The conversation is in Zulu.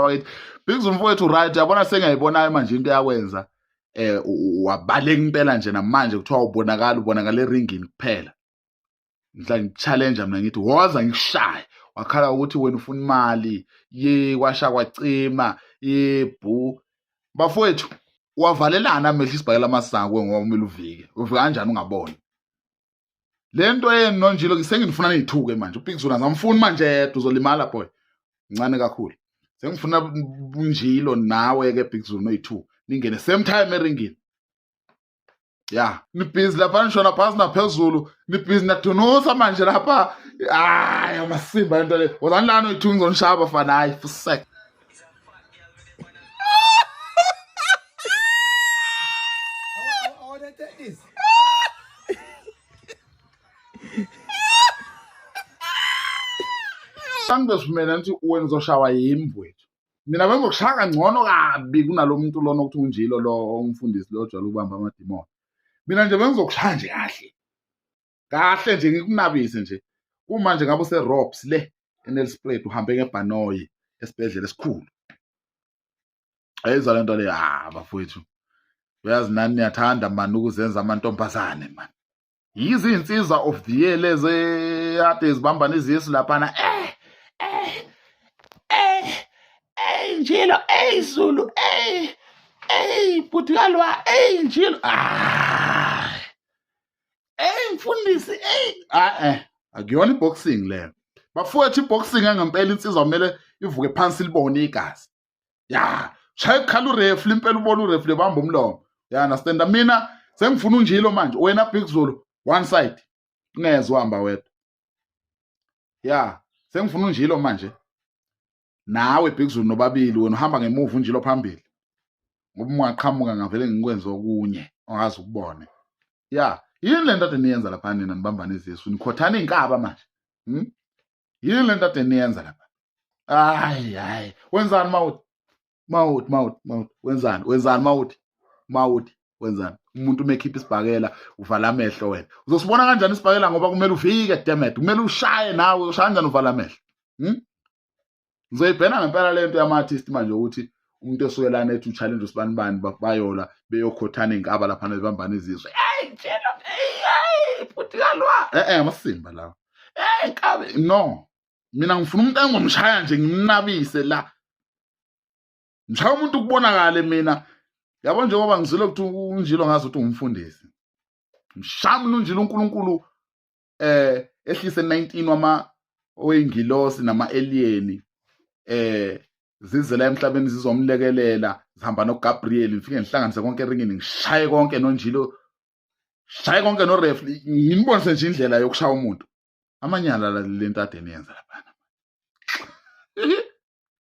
bakithi. Big Zulu mfowethu right, yabona sengiyayibona manje into yakwenza. Wabaleka impela nje namanje kuthiwa ubonakala eringini kuphela. Ngihla ngi-challenge mina ngithi woza ngikushaye. Wakhala ukuthi wena ufuna imali, kwasha kwacima, bhu. Bafowethu, wavalelana amehlo isibhakela amasango ngoba kumele uvike. Uvika kanjani ungaboni? Le nto yenu noNjilo sengifuna niyithuke manje. uBig Zulu azamfuni manje yedwa, uzolimala boy. Ncane kakhulu. Sengifuna uNjilo nawe-ke Big Zulu noyi-2 ningene same time eringini. Ya, nibhizi lapha nishona phasi naphezulu, nibhizi nadunusa manje lapha. Hayi amasimba lento le. Wozani lana oyi-2 ngizonishaya fana, hayi fusek. Angizosivumela ukuthi wena uzoshawa yimi mfowethu. Mina bengizokushaya kangcono kabi kunalo muntu lona okuthi uNjilo lo umfundisi lo ojwayele ukubamba amadimoni. Mina nje bengizokushaya nje kahle nje ngikunabise nje. Uma nje ngabe useRobs le eNelspruit uhambe ngebhanoyi esibhedlela esikhulu. Ayizwa lento le, bafowethu. Uyazi nani niyathanda mani ukuzenza amantombazane mani. Yizi insizwa of the year leze ade zibambana iziyesu laphana. Njilo, Zulu, Putikalwa, Njilo. Mfundisi, akuyona iboxing leyo. Bafowethu iboxing ngempela insizwa kumele ivuke phansi libone igazi. Ya, shaya ukukhala urefli impela ubona urefli bamba umlomo. Ya, understand mina sengifuna uNjilo manje. Wena Big Zulu one side. Ungezwe uhamba wedwa. Ya, sengifuna uNjilo manje. Nawe Big Zulu nobabili wena uhamba ngemuva uNjilo phambili. Ngoba ungaqhamuka ngavele ngikwenze okunye ongazi ukubone. Ya, yini lento ade niyenza lapha nina nibambana izisu nikhothana inkaba manje. Yini lento ade niyenza lapha? Hayi, wenzani mawuthi? Wenzani mawuthi? Wenzani? Umuntu mekhipha isibhakela uvala amehlo wena. Uzosibona kanjani isibhakela ngoba kumele uvike demet. Kumele ushaye nawe, ushaya kanjani uvala amehlo? Ngizoyibhena ngempela lento yama-artist manje ukuthi umuntu esukelana ethi u-challenge usibani bayola beyokhothana inkaba lapha nezibambana izizwe. Njilo, Putikalwa. Amasimba lawo. Inkabe no. Mina ngifuna umuntu engomshaya nje ngimnabise la. Ngishaya umuntu ukubonakala mina. Yabo njengoba ngizile ukuthi uNjilo ngazi ukuthi ungumfundisi. Mshamla uNjilo uNkulunkulu ehlise 19 oyingilosi nama-alien zizela emhlabeni zizomlekelela zihamba noGabriel ngifike ngihlanganise konke eringini ngishaye konke noNjilo shaye konke norefli nginibonise nje indlela yokushaya umuntu amanyala lento ade niyenza lapha.